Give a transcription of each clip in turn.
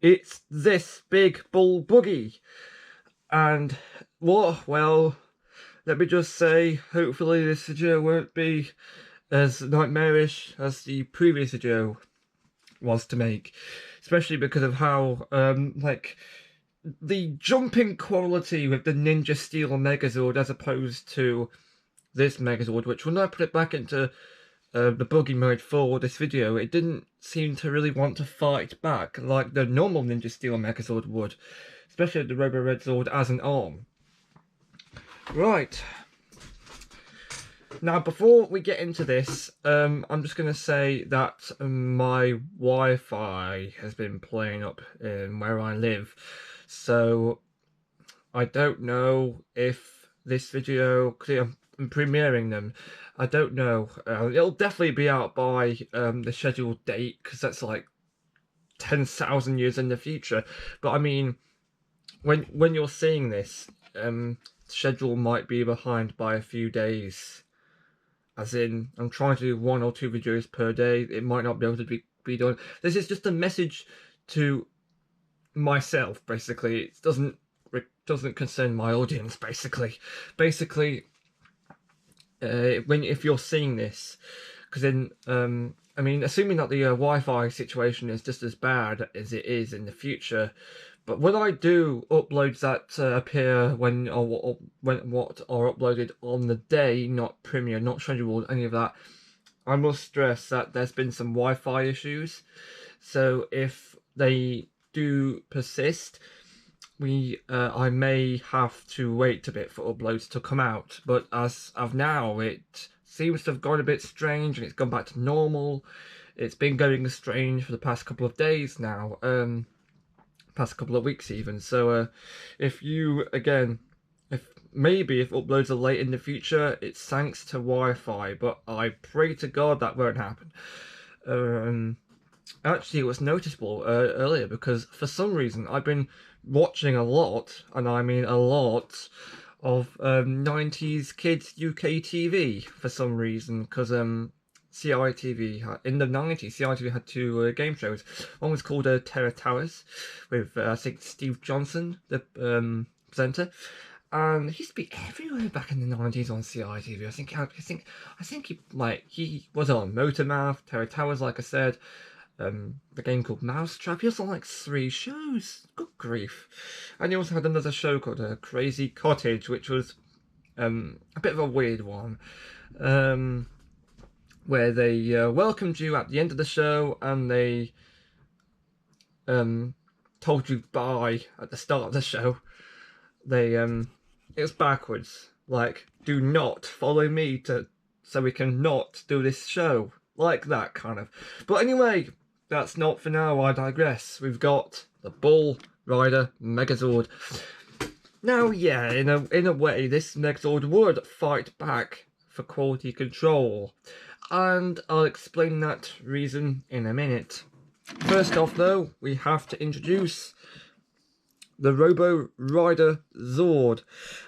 It's this big bull buggy. And what? Well, let me just say, hopefully this video won't be as nightmarish as the previous video was to make. Especially because of how, like, the jumping quality with the Ninja Steel Megazord as opposed to this Megazord, which when I put it back into the buggy mode for this video, it didn't seem to really want to fight back like the normal Ninja Steel Megazord would, especially the Robo Red Zord as an arm. Right. Now, before we get into this, I'm just going to say that my Wi-Fi has been playing up in where I live, so I don't know if this video, because I'm premiering them, I don't know. It'll definitely be out by the scheduled date, because that's like 10,000 years in the future. But I mean, when you're seeing this, schedule might be behind by a few days. As in, I'm trying to do 1 or 2 videos per day. It might not be able to be done. This is just a message to myself, basically. It doesn't concern my audience, basically. If you're seeing this, because then, I mean, assuming that the Wi-Fi situation is just as bad as it is in the future, but when I do uploads that appear when what are uploaded on the day, not premiere, not scheduled, any of that, I must stress that there's been some Wi-Fi issues. So if they do persist, I may have to wait a bit for uploads to come out. But as of now, it seems to have gone a bit strange and it's gone back to normal. It's been going strange for the past couple of days now. Past couple of weeks even. So if uploads are late in the future, it's thanks to Wi-Fi, but I pray to God that won't happen. Actually, it was noticeable earlier because for some reason I've been watching a lot, and I mean a lot, of 90s kids UK TV for some reason, because CITV, in the 90s, CITV had 2 game shows. One was called Terror Towers, with I think Steve Johnson, the presenter, and he used to be everywhere back in the 90s on CITV. I think he was on Motormouth, Terror Towers, like I said, the game called Mousetrap. He was on like 3 shows. Good grief! And he also had another show called Crazy Cottage, which was a bit of a weird one. Where they welcomed you at the end of the show and they told you bye at the start of the show. They it was backwards, like, do not follow me so we can not do this show, like that kind of. But anyway, that's not for now. I digress. We've got the BullRider Megazord. Now, yeah, in a way, this Megazord would fight back for quality control, and I'll explain that reason in a minute. First off, though, we have to introduce the Robo Rider Zord.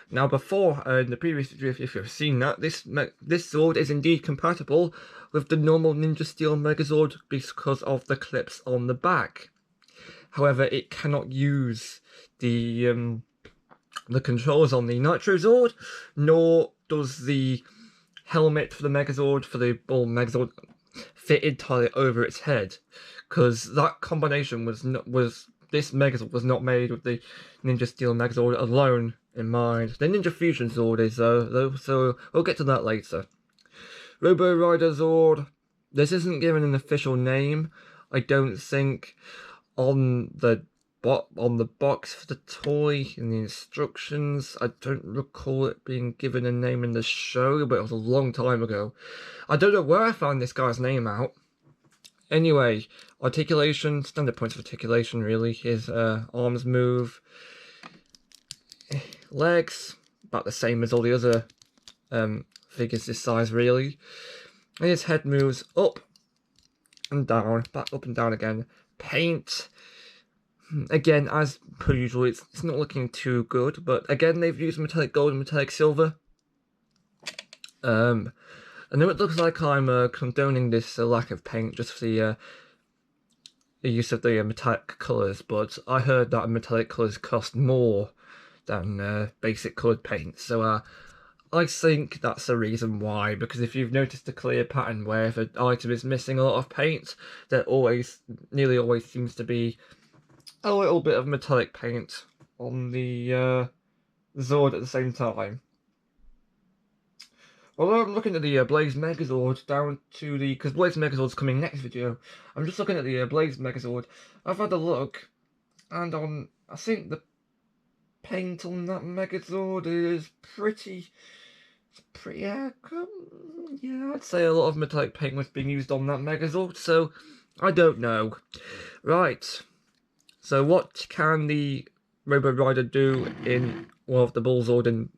Now, before, in the previous video, if you've seen that, this Zord is indeed compatible with the normal Ninja Steel Megazord because of the clips on the back. However, it cannot use the controls on the Nitro Zord, nor does the helmet for the Megazord, for the Bull Megazord, fit entirely over its head, because that combination this Megazord was not made with the Ninja Steel Megazord alone in mind. The Ninja Fusion Zord is though, so we'll get to that later. Robo Rider Zord. This isn't given an official name, I don't think, on the box for the toy in the instructions. I don't recall it being given a name in the show, but it was a long time ago. I don't know where I found this guy's name out. Anyway, articulation, standard points of articulation really. His arms move, legs about the same as all the other figures this size really. And his head moves up and down, back up and down again. Paint, again, as per usual, it's not looking too good, but again, they've used metallic gold and metallic silver. I know it looks like I'm condoning this lack of paint just for the the use of the metallic colours, but I heard that metallic colours cost more than basic coloured paint, so I think that's the reason why, because if you've noticed a clear pattern where if an item is missing a lot of paint, there nearly always seems to be a little bit of metallic paint on the Zord at the same time. Although I'm looking at the Blaze Megazord down to the... because Blaze Megazord's coming next video. I'm just looking at the Blaze Megazord. I've had a look, and I think the paint on that Megazord is pretty... yeah, I'd say a lot of metallic paint was being used on that Megazord, so I don't know. Right, so what can the BullRider do in, well, the BullZord in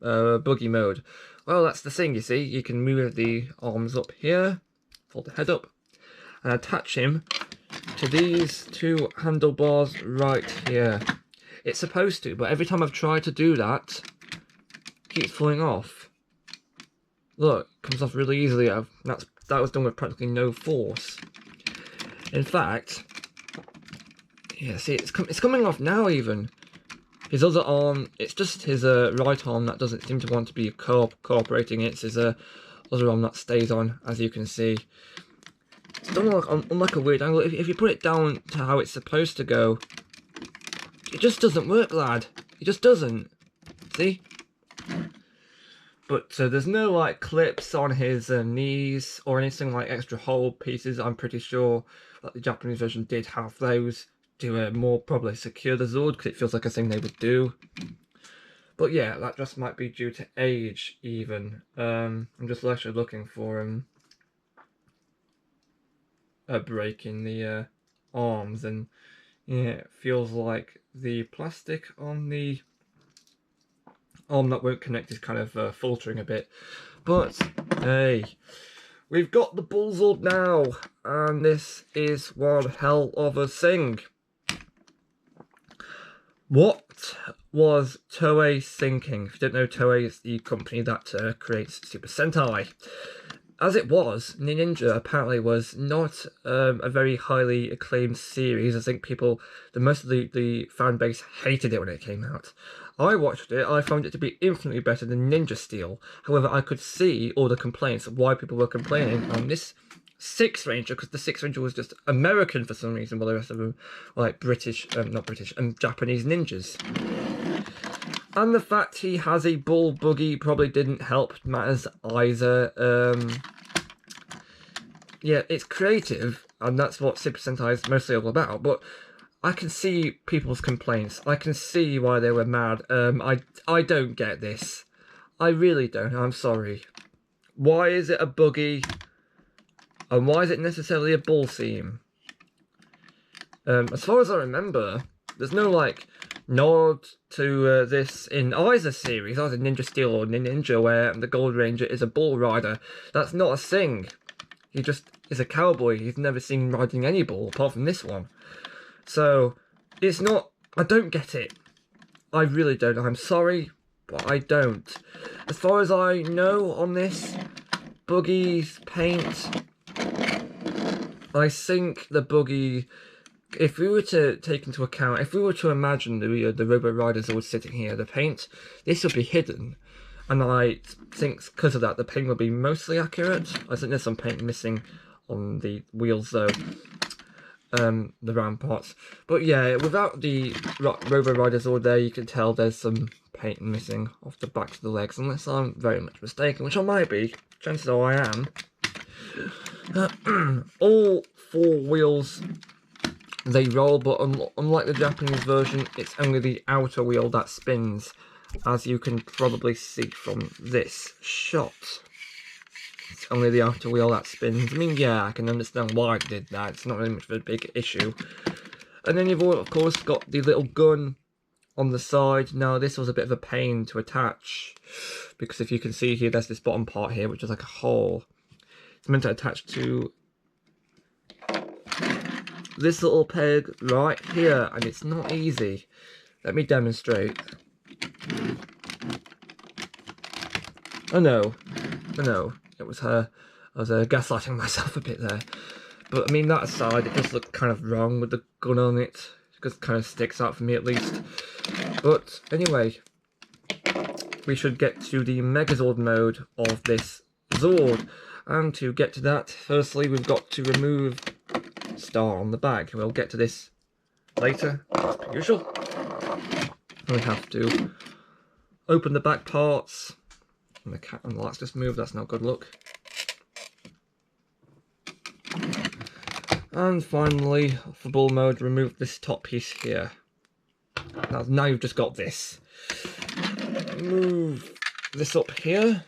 buggy mode? Well, that's the thing, you see. You can move the arms up here, fold the head up, and attach him to these two handlebars right here. It's supposed to, but every time I've tried to do that, it keeps falling off. Look, comes off really easily. That was done with practically no force. In fact, yeah, see, it's coming off now even. His other arm, it's just his right arm that doesn't seem to want to be cooperating. It's his other arm that stays on, as you can see. It's done on like a weird angle. If you put it down to how it's supposed to go, it just doesn't work, lad. It just doesn't. See? But there's no like clips on his knees or anything like extra hold pieces. I'm pretty sure that the Japanese version did have those to more probably secure the Zord, because it feels like a thing they would do. But yeah, that just might be due to age even. I'm just actually looking for a break in the arms, and yeah, it feels like the plastic on the arm that won't connect is kind of faltering a bit. But hey, we've got the BullZord now, and this is one hell of a thing. What was Toei thinking? If you don't know, Toei is the company that creates Super Sentai. As it was, Ninja apparently was not a very highly acclaimed series. I think most of the fan base hated it when it came out. I watched it, I found it to be infinitely better than Ninja Steel. However, I could see all the complaints of why people were complaining on this Sixth Ranger, because the Sixth Ranger was just American for some reason, while the rest of them were like not British, Japanese ninjas. And the fact he has a bull buggy probably didn't help matters either. Yeah, it's creative, and that's what Super Sentai is mostly all about, but I can see people's complaints. I can see why they were mad. I don't get this. I really don't. I'm sorry. Why is it a buggy? And why is it necessarily a bull theme? As far as I remember, there's no like nod to this in either series, either Ninja Steel or Ninja, where the Gold Ranger is a bull rider. That's not a thing. He just is a cowboy. He's never seen riding any bull apart from this one. So it's not. I don't get it. I really don't. I'm sorry, but I don't. As far as I know on this, buggy's paint, I think the buggy, if we were to take into account, if we were to imagine the BullRiders all sitting here, the paint, this would be hidden. And I think because of that, the paint would be mostly accurate. I think there's some paint missing on the wheels though, the round parts. But yeah, without the BullRiders all there, you can tell there's some paint missing off the back of the legs, unless I'm very much mistaken, which I might be. Chances are I am. All four wheels, they roll, but unlike the Japanese version, it's only the outer wheel that spins, as you can probably see from this shot. It's only the outer wheel that spins. I mean, yeah, I can understand why it did that. It's not really much of a big issue. And then you've all, of course, got the little gun on the side. Now, this was a bit of a pain to attach, because if you can see here, there's this bottom part here, which is like a hole. It's meant to attach to this little peg right here, and it's not easy. Let me demonstrate. Oh no, it was her. I was gaslighting myself a bit there. But I mean, that aside, it does look kind of wrong with the gun on it. It just kind of sticks out for me at least. But anyway, we should get to the Megazord mode of this Zord. And to get to that, firstly we've got to remove star on the back. We'll get to this later, as per usual. We have to open the back parts. And the cat and the lights just moved, that's not good luck. And finally, for bull mode, remove this top piece here. Now you've just got this. Move this up here.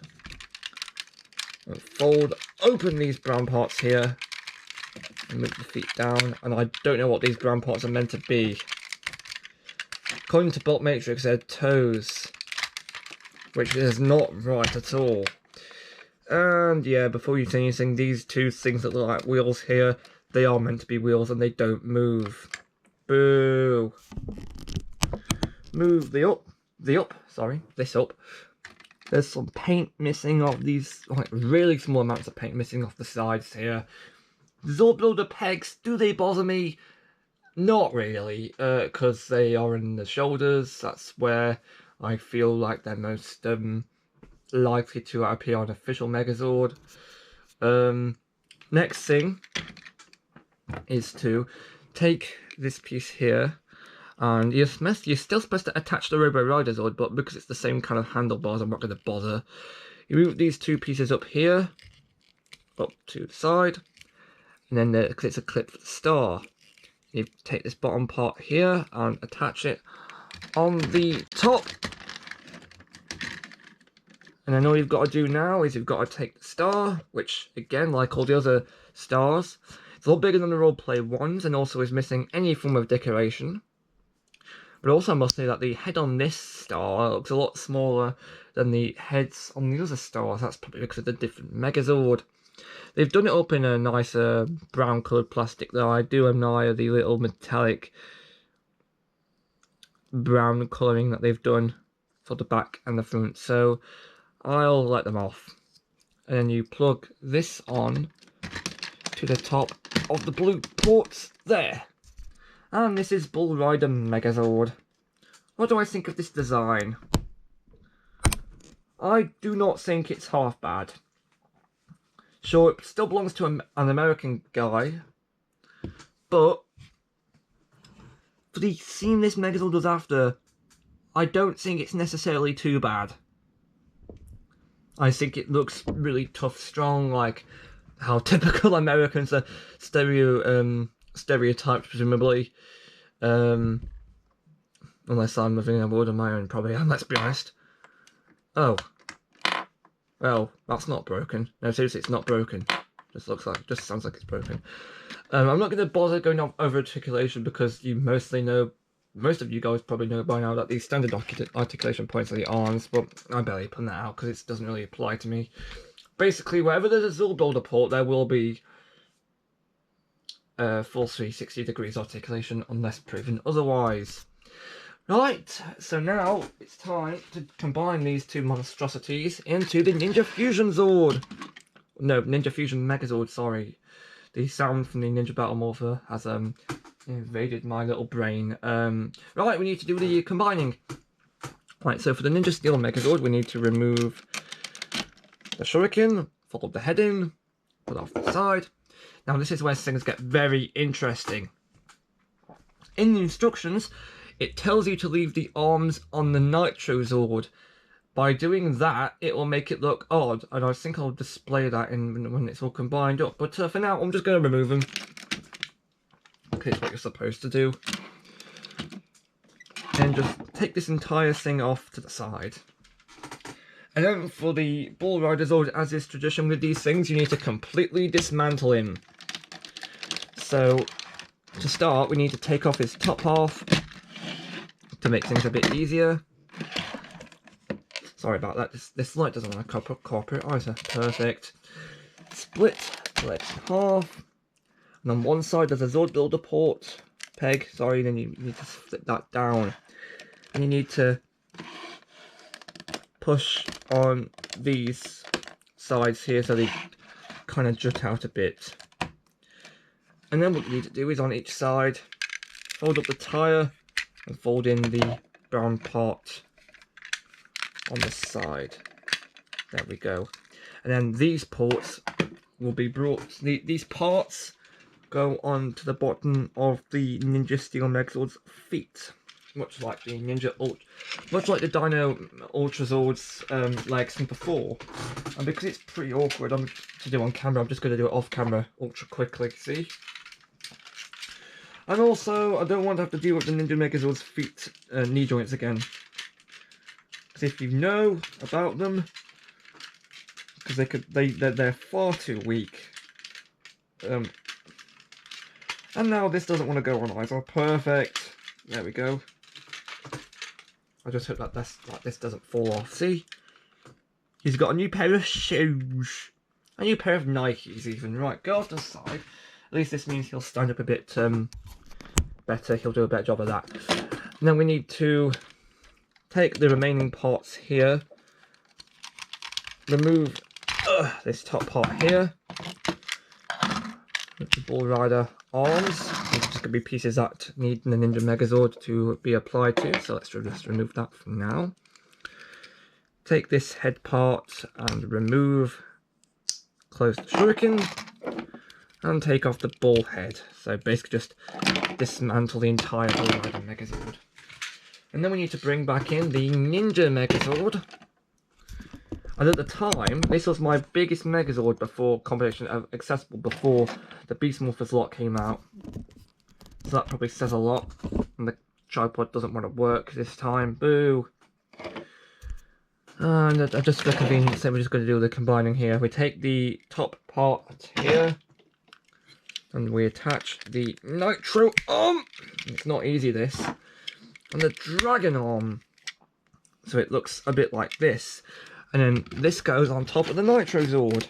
And fold open these brown parts here. And move the feet down. And I don't know what these brown parts are meant to be. According to Bolt Matrix, they're toes. Which is not right at all. And yeah, before you say anything, these two things that look like wheels here, they are meant to be wheels and they don't move. Boo. Move this up. There's some paint missing off these, like really small amounts of paint missing off the sides here. Zord Builder pegs, do they bother me? Not really, because they are in the shoulders. That's where I feel like they're most likely to appear on official Megazord. Next thing is to take this piece here, and you're still supposed to attach the BullRider Zord, but because it's the same kind of handlebars, I'm not going to bother. You move these two pieces up here, up to the side, and then because it's a clip for the star, you take this bottom part here and attach it on the top. And then all you've got to do now is you've got to take the star, which again, like all the other stars, it's a lot bigger than the roleplay ones and also is missing any form of decoration. But also I must say that the head on this star looks a lot smaller than the heads on the other stars. That's probably because of the different Megazord. They've done it up in a nicer brown coloured plastic though. I do admire the little metallic brown colouring that they've done for the back and the front. So I'll let them off. And then you plug this on to the top of the blue ports there. And this is BullRider Megazord. What do I think of this design? I do not think it's half bad. Sure, it still belongs to an American guy, but for the scene this Megazord was after, I don't think it's necessarily too bad. I think it looks really tough, strong, like how typical Americans are stereotyped, presumably. Unless I'm living in a world of my own, probably am, let's be honest. Oh. Well, that's not broken. No, seriously, it's not broken. Just sounds like it's broken. I'm not going to bother going over articulation because you most of you guys probably know by now that the standard articulation points are the arms, but I barely put that out because it doesn't really apply to me. Basically, wherever there's a Zord Builder port, there will be full 360 degrees articulation unless proven otherwise. Right, so now it's time to combine these two monstrosities into the Ninja Fusion Zord. No, Ninja Fusion Megazord, sorry. The sound from the Ninja Battle Morpher has invaded my little brain. Right, we need to do the combining. Right, so for the Ninja Steel Megazord, we need to remove the shuriken, fold the head in, put it off the side. Now this is where things get very interesting. In the instructions, it tells you to leave the arms on the Nitro Zord. By doing that, it will make it look odd, and I think I'll display that when it's all combined up. But for now, I'm just going to remove them. Okay, it's what you're supposed to do. And just take this entire thing off to the side. And then for the BullRider Zord, as is tradition with these things, you need to completely dismantle him. So, to start, we need to take off his top half to make things a bit easier. Sorry about that, this light doesn't want to cooperate either. Perfect. Split the legs in half. And on one side there's a Zord Builder port peg, sorry, then you need to flip that down. And you need to push on these sides here so they kind of jut out a bit. And then what you need to do is on each side, fold up the tyre and fold in the brown part on the side. There we go. And then these ports will be brought, these parts go on to the bottom of the Ninja Steel Megazord's feet. Much like the much like the Dino Ultrazord's legs from before. And because it's pretty awkward to do on camera, I'm just going to do it off camera ultra quickly, see? And also, I don't want to have to deal with the Ninja Megazord's feet knee joints again. Because if you know about them, because they're far too weak. And now this doesn't want to go on either. Perfect. There we go. I just hope that this doesn't fall off. See? He's got a new pair of shoes. A new pair of Nikes even. Right, go off to the side. At least this means he'll stand up a bit better. He'll do a better job of that. And then we need to take the remaining parts here. Remove this top part here. The BullRider arms. These are just going to be pieces that need the Ninja Megazord to be applied to. So let's just remove that for now. Take this head part and remove. Close the shuriken. And take off the ball head. So basically just dismantle the entire BullRider Megazord. And then we need to bring back in the Ninja Megazord. And at the time, this was my biggest Megazord before combination of accessible before the Beast Morphers lot came out. So that probably says a lot. And the tripod doesn't want to work this time. Boo! And just for convenience sake, we're just going to do the combining here. We take the top part here. And we attach the nitro arm. It's not easy, this. And the dragon arm. So it looks a bit like this. And then this goes on top of the Nitrozord.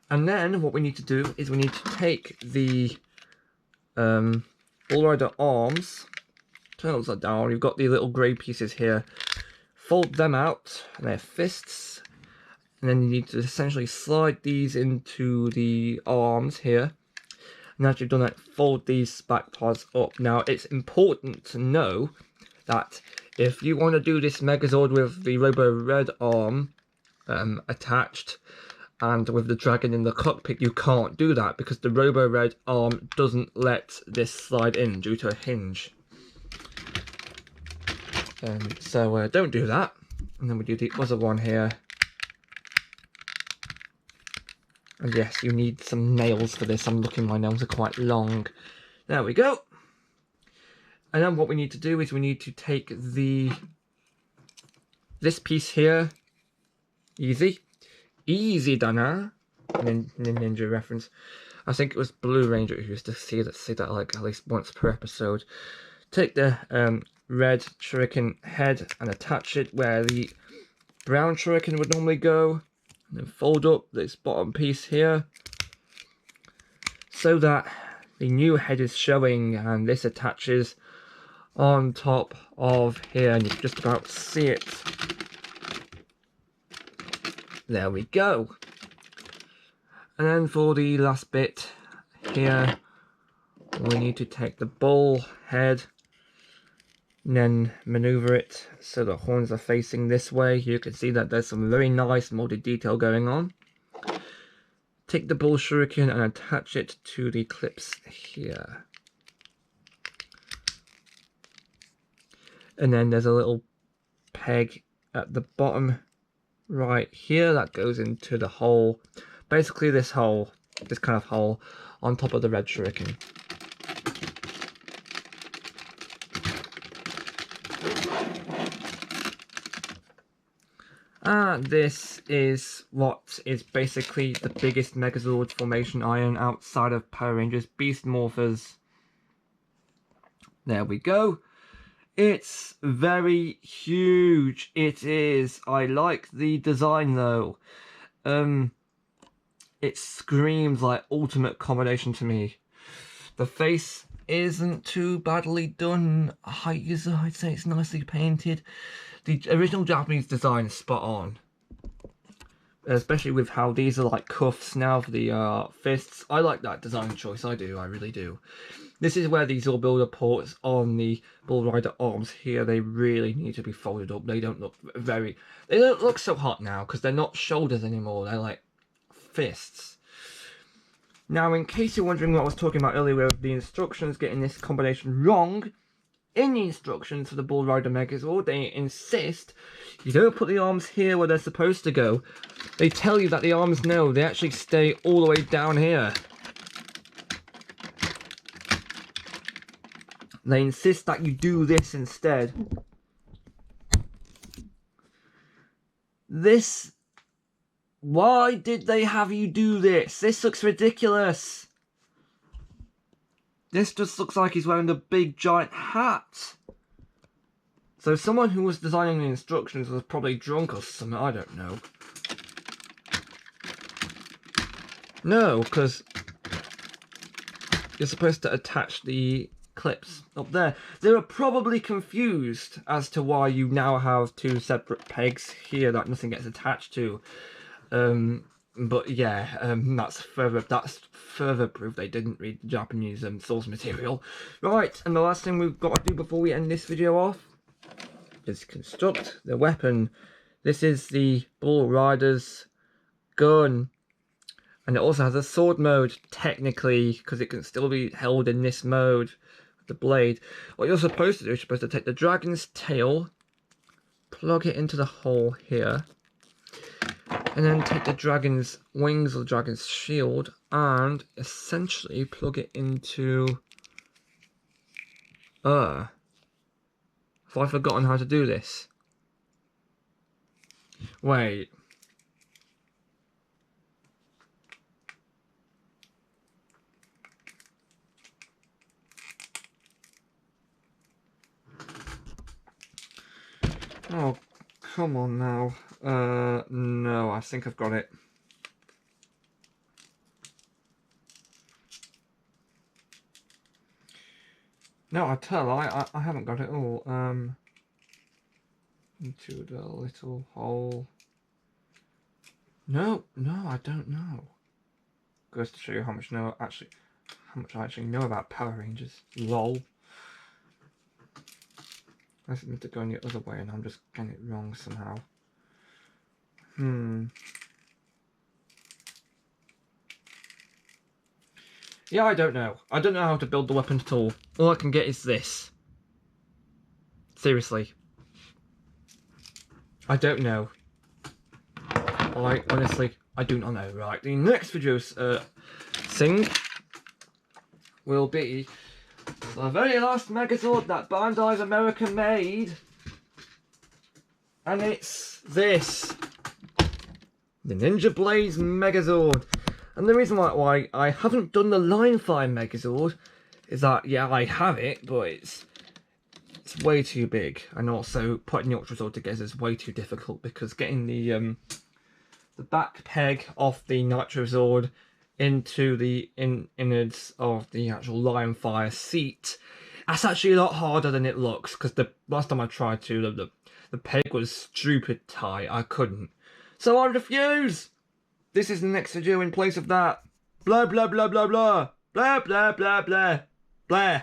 And then what we need to do is we need to take the BullRider arms, turn those down, you've got the little grey pieces here, fold them out, and they're fists, and then you need to essentially slide these into the arms here. And after you've done that, fold these back parts up. Now it's important to know that if you want to do this Megazord with the Robo Red arm attached and with the dragon in the cockpit, you can't do that because the Robo Red arm doesn't let this slide in due to a hinge. So don't do that. And then we do the other one here. And yes, you need some nails for this. I'm looking, my nails are quite long. There we go. And then what we need to do is we need to take this piece here, easy done, Ninja reference. I think it was Blue Ranger who used to say that like at least once per episode. Take the red shuriken head and attach it where the brown shuriken would normally go, and then fold up this bottom piece here so that the new head is showing, and this attaches on top of here, and you can just about see it. There we go. And then for the last bit here, we need to take the bull head and then maneuver it so the horns are facing this way. You can see that there's some very nice molded detail going on. Take the bull shuriken and attach it to the clips here. And then there's a little peg at the bottom right here that goes into the hole. Basically this hole, this kind of hole on top of the red shuriken. And this is what is basically the biggest Megazord formation iron outside of Power Rangers Beast Morphers. There we go. It's very huge. It is. I like the design though. It screams like ultimate combination to me. The face isn't too badly done. I'd say it's nicely painted. The original Japanese design is spot on. especially with how these are like cuffs now for the fists. I like that design choice, I do, I really do. This is where these all builder ports on the BullRider arms here, they really need to be folded up. They don't look they don't look so hot now because they're not shoulders anymore, they're like fists. Now, in case you're wondering what I was talking about earlier with the instructions getting this combination wrong, in the instructions for the BullRider Megazord, they insist you don't put the arms here where they're supposed to go. They tell you that the arms, no, they actually stay all the way down here. They insist that you do this instead. This... Why did they have you do this? This looks ridiculous. This just looks like he's wearing a big giant hat. So someone who was designing the instructions was probably drunk or something, I don't know. No, because you're supposed to attach the clips up there. They were probably confused as to why you now have two separate pegs here that nothing gets attached to. But yeah, that's further proof they didn't read the Japanese source material. Right, and the last thing we've got to do before we end this video off is construct the weapon. This is the BullRider's gun, and it also has a sword mode technically because it can still be held in this mode with the blade. What you're supposed to do is you're supposed to take the dragon's tail, plug it into the hole here, and then take the dragon's wings or the dragon's shield and essentially plug it into... Have I forgotten how to do this? Wait. Oh, come on now. No, I think I've got it. No, I tell I haven't got it all. Into the little hole. No, I don't know. Goes to show you how much I actually know about Power Rangers. LOL. I meant to go the other way and I'm just getting it wrong somehow. Yeah, I don't know. I don't know how to build the weapon at all. All I can get is this. Seriously. I don't know. Honestly, I do not know. Right, the next video's thing will be the very last Megazord that Bandai America made. And it's this. The Ninja Blaze Megazord. And the reason why I haven't done the Line Fire Megazord is that, yeah, I have it, but it's way too big. And also, putting the Ultra Sword together is way too difficult because getting the back peg off the Nitro Zord into the innards of the actual Line Fire seat, that's actually a lot harder than it looks, because the last time I tried to, the peg was stupid tight. I couldn't. So I refuse! This is the next video in place of that. Blah, blah, blah, blah, blah. Blah, blah, blah, blah. Blah.